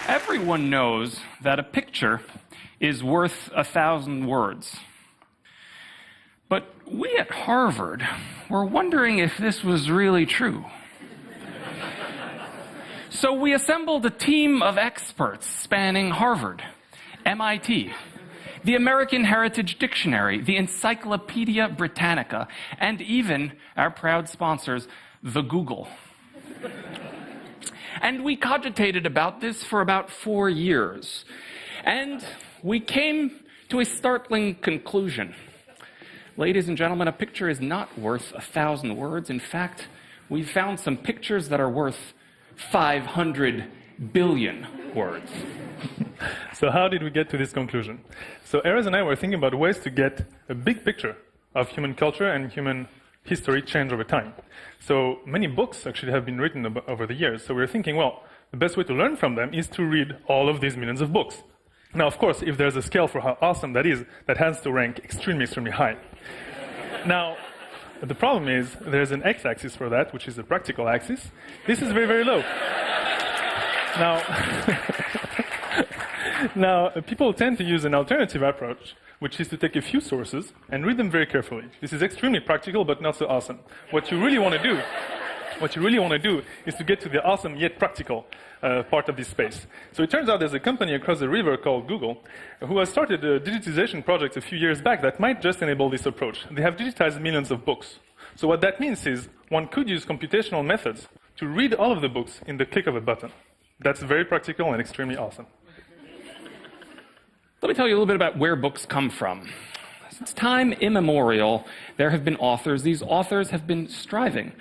Everyone knows that a picture is worth 1,000 words. But we at Harvard were wondering if this was really true. So we assembled a team of experts spanning Harvard, MIT, the American Heritage Dictionary, the Encyclopedia Britannica, and even our proud sponsors, the Google. And we cogitated about this for about 4 years. And we came to a startling conclusion. Ladies and gentlemen, a picture is not worth 1,000 words. In fact, we found some pictures that are worth 500 billion words. So how did we get to this conclusion? So Erez and I were thinking about ways to get a big picture of human culture and human history change over time. So many books actually have been written over the years. So we were thinking, well, the best way to learn from them is to read all of these millions of books. Now, of course, if there's a scale for how awesome that is, that has to rank extremely, extremely high. Now, the problem is there's an x-axis for that, which is the practical axis. This is very, very low. Now, people tend to use an alternative approach, which is to take a few sources and read them very carefully. This is extremely practical, but not so awesome. What you really want to do is to get to the awesome yet practical part of this space. So it turns out there's a company across the river called Google who has started a digitization project a few years back that might just enable this approach. They have digitized millions of books. So what that means is one could use computational methods to read all of the books in the click of a button. That's very practical and extremely awesome. Let me tell you a little bit about where books come from. Since time immemorial, there have been authors. These authors have been striving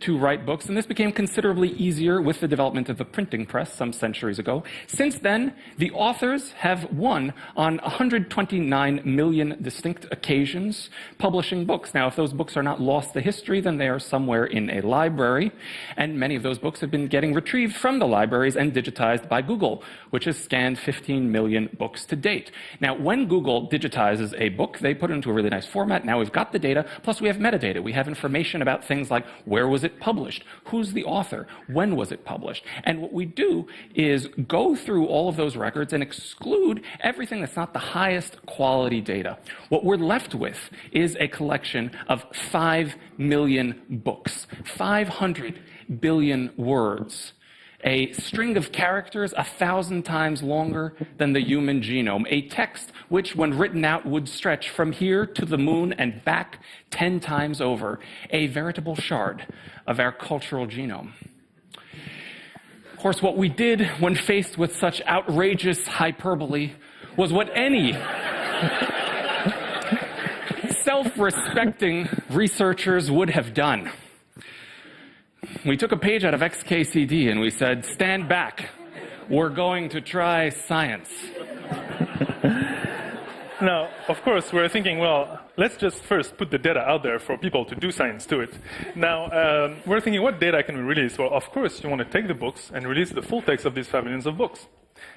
to write books, and this became considerably easier with the development of the printing press some centuries ago. Since then, the authors have won on 129 million distinct occasions publishing books. Now, if those books are not lost to history, then they are somewhere in a library, and many of those books have been getting retrieved from the libraries and digitized by Google, which has scanned 15 million books to date. Now, when Google digitizes a book, they put it into a really nice format. Now we've got the data, plus we have metadata. We have information about things like where was it published, who's the author, when was it published. And what we do is go through all of those records and exclude everything that's not the highest quality data. What we're left with is a collection of 5 million books, 500 billion words, a string of characters 1,000 times longer than the human genome, a text which, when written out, would stretch from here to the moon and back 10 times over, a veritable shard of our cultural genome. Of course, what we did when faced with such outrageous hyperbole was what any self-respecting researchers would have done. We took a page out of XKCD and we said, stand back, we're going to try science. Now, of course, we're thinking, well, let's just first put the data out there for people to do science to it. Now, we're thinking, what data can we release? Well, of course, you want to take the books and release the full text of these 5 millions of books.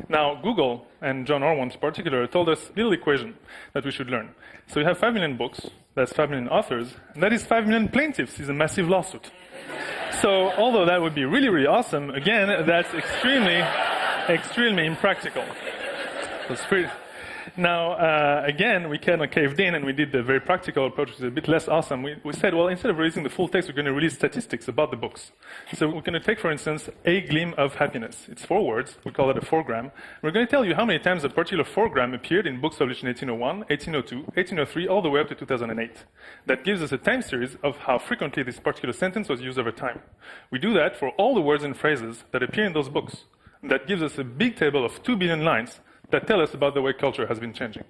Now, Google, and John Orwell in particular, told us a little equation that we should learn. So you have 5 million books, that's 5 million authors, and that is 5 million plaintiffs. It's a massive lawsuit. So although that would be really, really awesome, again, that's extremely impractical. So it's pretty. Now, again, we kind of caved in and we did the very practical approach, which is a bit less awesome. We said, well, instead of releasing the full text, we're going to release statistics about the books. So we're going to take, for instance, a gleam of happiness. It's 4 words. We call it a 4-gram. We're going to tell you how many times a particular 4-gram appeared in books published in 1801, 1802, 1803, all the way up to 2008. That gives us a time series of how frequently this particular sentence was used over time. We do that for all the words and phrases that appear in those books. That gives us a big table of 2 billion lines that tell us about the way culture has been changing.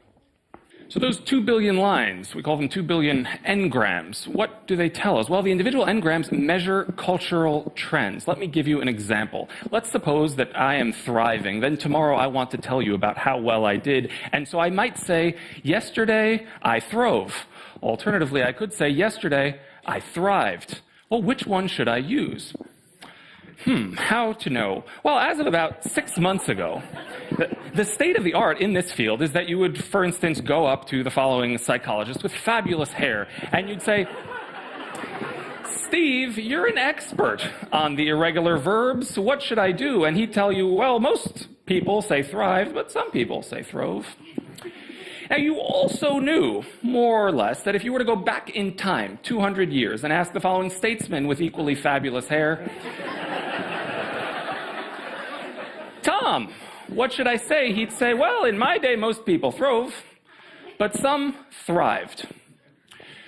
So those 2 billion lines, we call them 2 billion engrams. What do they tell us? Well, the individual engrams measure cultural trends. Let me give you an example. Let's suppose that I am thriving. Then tomorrow I want to tell you about how well I did. And so I might say, yesterday I throve. Alternatively, I could say, yesterday I thrived. Well, which one should I use? How to know? Well, as of about 6 months ago, the state of the art in this field is that you would, for instance, go up to the following psychologist with fabulous hair, and you'd say, Steve, you're an expert on the irregular verbs. What should I do? And he'd tell you, well, most people say thrive, but some people say throve. Now, you also knew, more or less, that if you were to go back in time 200 years and ask the following statesman with equally fabulous hair, Tom, what should I say? He'd say, well, in my day, most people throve, but some thrived.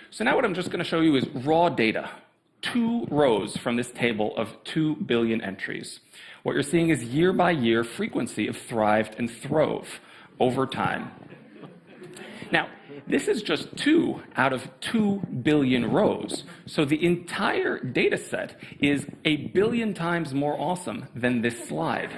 So now what I'm just going to show you is raw data. 2 rows from this table of 2 billion entries. What you're seeing is year-by-year frequency of thrived and throve over time. Now, this is just 2 out of 2 billion rows. So the entire data set is 1 billion times more awesome than this slide.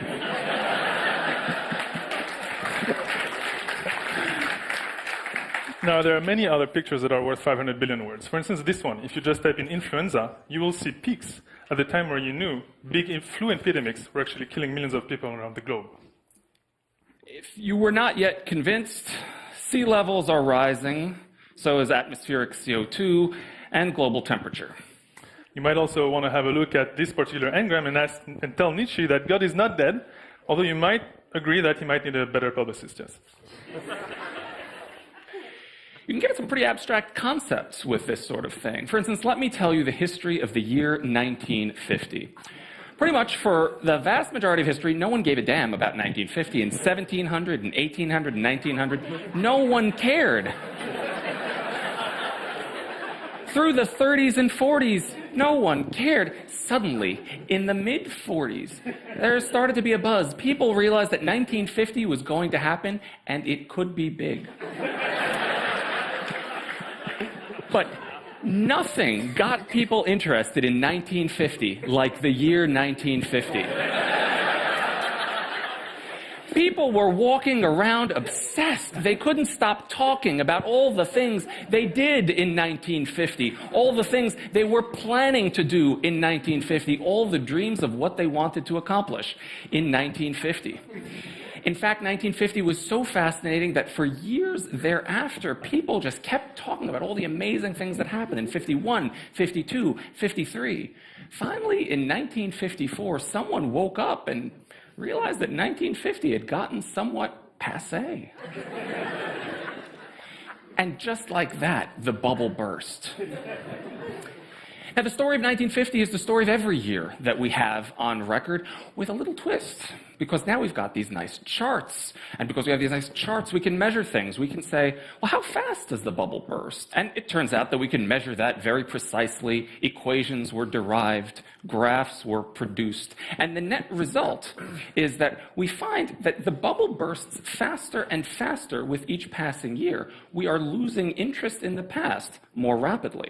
Now, there are many other pictures that are worth 500 billion words. For instance, this one, if you just type in influenza, you will see peaks at the time where you knew big flu epidemics were actually killing millions of people around the globe. If you were not yet convinced, sea levels are rising, so is atmospheric CO2 and global temperature. You might also want to have a look at this particular engram and tell Nietzsche that God is not dead, although you might agree that he might need a better publicist, yes. You can get at some pretty abstract concepts with this sort of thing. For instance, let me tell you the history of the year 1950. Pretty much for the vast majority of history, no one gave a damn about 1950. In 1700 and 1800 and 1900, no one cared. Through the 30s and 40s, no one cared. Suddenly, in the mid-40s, there started to be a buzz. People realized that 1950 was going to happen, and it could be big. But nothing got people interested in 1950 like the year 1950. People were walking around obsessed. They couldn't stop talking about all the things they did in 1950, all the things they were planning to do in 1950, all the dreams of what they wanted to accomplish in 1950. In fact, 1950 was so fascinating that for years thereafter, people just kept talking about all the amazing things that happened in 51, 52, 53. Finally, in 1954, someone woke up and realized that 1950 had gotten somewhat passé. And just like that, the bubble burst. Now, the story of 1950 is the story of every year that we have on record, with a little twist. Because now we've got these nice charts. And because we have these nice charts, we can measure things. We can say, well, how fast does the bubble burst? And it turns out that we can measure that very precisely. Equations were derived, graphs were produced. And the net result is that we find that the bubble bursts faster and faster with each passing year. We are losing interest in the past more rapidly.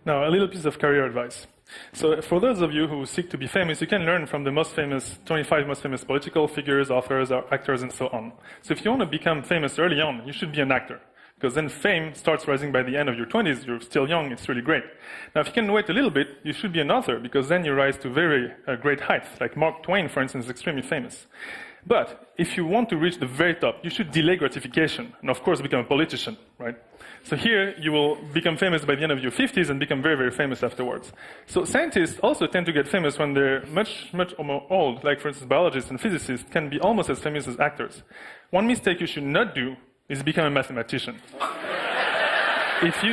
Now, a little piece of career advice. So for those of you who seek to be famous, you can learn from the 25 most famous political figures, authors, actors, and so on. So if you want to become famous early on, you should be an actor. Because then fame starts rising by the end of your 20s. You're still young. It's really great. Now, if you can wait a little bit, you should be an author, because then you rise to very great heights. Like Mark Twain, for instance, is extremely famous. But if you want to reach the very top, you should delay gratification and, of course, become a politician, right? So here, you will become famous by the end of your 50s and become very, very famous afterwards. So scientists also tend to get famous when they're much, much more old. Like, for instance, biologists and physicists can be almost as famous as actors. One mistake you should not do is become a mathematician. If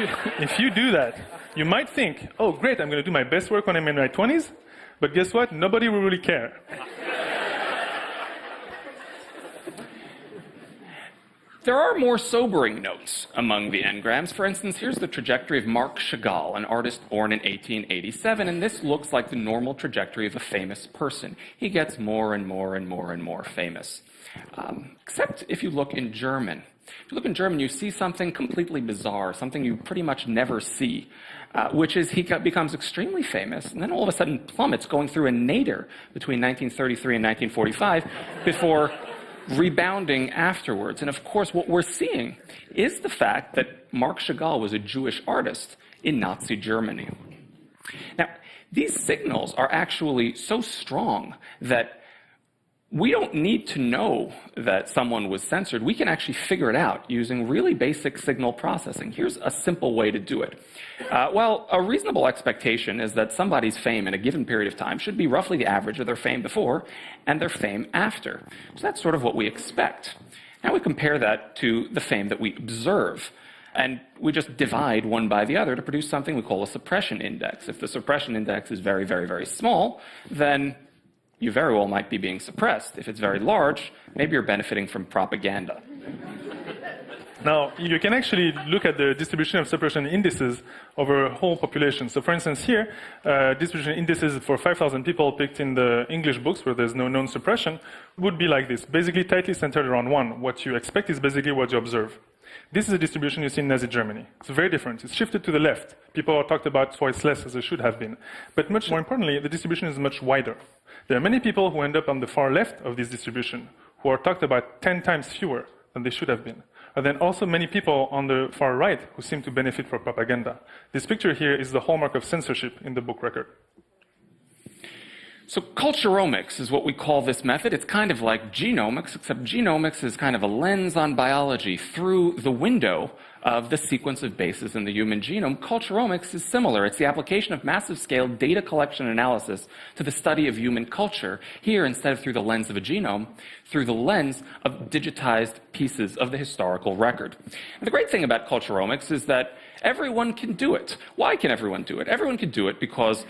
you do that, you might think, oh, great, I'm going to do my best work when I'm in my 20s. But guess what? Nobody will really care. There are more sobering notes among the engrams. For instance, here's the trajectory of Marc Chagall, an artist born in 1887, and this looks like the normal trajectory of a famous person. He gets more and more and more and more famous. Except if you look in German. If you look in German, you see something completely bizarre, something you pretty much never see, which is he becomes extremely famous, and then all of a sudden plummets, going through a nadir between 1933 and 1945 before rebounding afterwards. And of course, what we're seeing is the fact that Marc Chagall was a Jewish artist in Nazi Germany. Now, These signals are actually so strong that we don't need to know that someone was censored. We can actually figure it out using really basic signal processing. Here's a simple way to do it. Well, a reasonable expectation is that somebody's fame in a given period of time should be roughly the average of their fame before and their fame after. So that's sort of what we expect. Now we compare that to the fame that we observe. And we just divide one by the other to produce something we call a suppression index. If the suppression index is very, very, very small, then you very well might be being suppressed. If it's very large, maybe you're benefiting from propaganda. Now, you can actually look at the distribution of suppression indices over a whole population. So for instance here, distribution indices for 5,000 people picked in the English books where there's no known suppression would be like this, basically tightly centered around 1. What you expect is basically what you observe. This is a distribution you see in Nazi Germany. It's very different. It's shifted to the left. People are talked about twice less as they should have been. But much more importantly, the distribution is much wider. There are many people who end up on the far left of this distribution who are talked about 10 times fewer than they should have been. And then also many people on the far right who seem to benefit from propaganda. This picture here is the hallmark of censorship in the book record. So culturomics is what we call this method. It's kind of like genomics, except genomics is kind of a lens on biology through the window of the sequence of bases in the human genome. Culturomics is similar. It's the application of massive-scale data collection analysis to the study of human culture. Here, instead of through the lens of a genome, through the lens of digitized pieces of the historical record. And the great thing about culturomics is that everyone can do it. Why can everyone do it? Everyone can do it because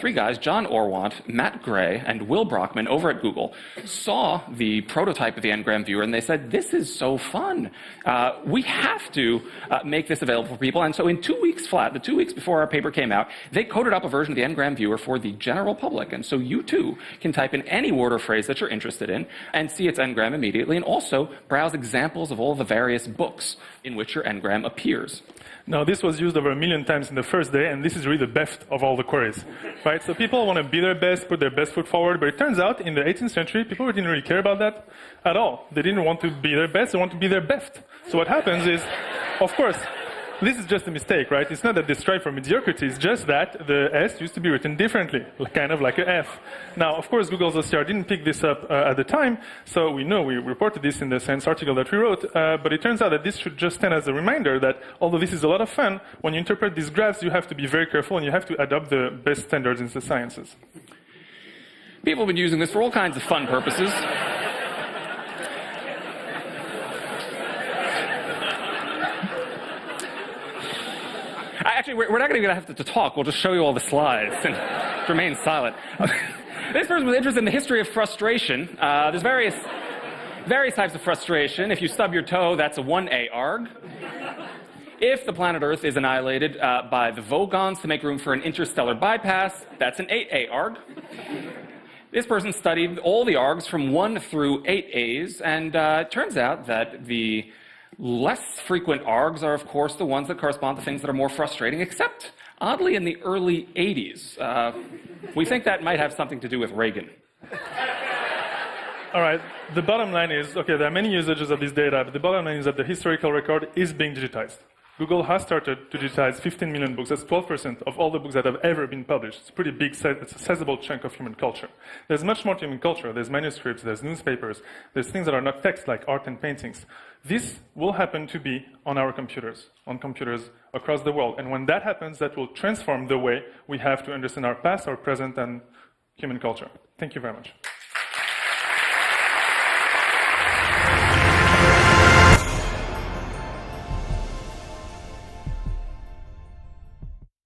3 guys, John Orwant, Matt Gray, and Will Brockman over at Google, saw the prototype of the Ngram viewer and they said, this is so fun. We have to make this available for people. And so in 2 weeks flat, the 2 weeks before our paper came out, they coded up a version of the Ngram viewer for the general public. And so you too can type in any word or phrase that you're interested in and see its Ngram immediately, and also browse examples of all the various books in which your Ngram appears. Now, this was used over 1 million times in the first day, and this is really the best of all the queries, right? So people want to be their best, put their best foot forward, but it turns out in the 18th century, people didn't really care about that at all. They didn't want to be their best, they want to be their best. So what happens is, of course, this is just a mistake, right? It's not that they strive for mediocrity, it's just that the S used to be written differently, kind of like a F. Now, of course, Google's OCR didn't pick this up at the time, so we know we reported this in the Science article that we wrote, but it turns out that this should just stand as a reminder that although this is a lot of fun, when you interpret these graphs, you have to be very careful and you have to adopt the best standards in the sciences. People have been using this for all kinds of fun purposes. Actually, we're not going to have to talk. We'll just show you all the slides and remain silent. This person was interested in the history of frustration. There's various types of frustration. If you stub your toe, that's a 1A arg. If the planet Earth is annihilated by the Vogons to make room for an interstellar bypass, that's an 8A arg. This person studied all the args from 1 through 8As, and it turns out that the less frequent args are, of course, the ones that correspond to things that are more frustrating, except, oddly, in the early 80s. We think that might have something to do with Reagan. All right, the bottom line is, okay, there are many usages of this data, but the bottom line is that the historical record is being digitized. Google has started to digitize 15 million books. That's 12% of all the books that have ever been published. It's a pretty big, it's a sizable chunk of human culture. There's much more to human culture. There's manuscripts, there's newspapers, there's things that are not text, like art and paintings. This will happen to be on our computers, on computers across the world. And when that happens, that will transform the way we have to understand our past, our present, and human culture. Thank you very much.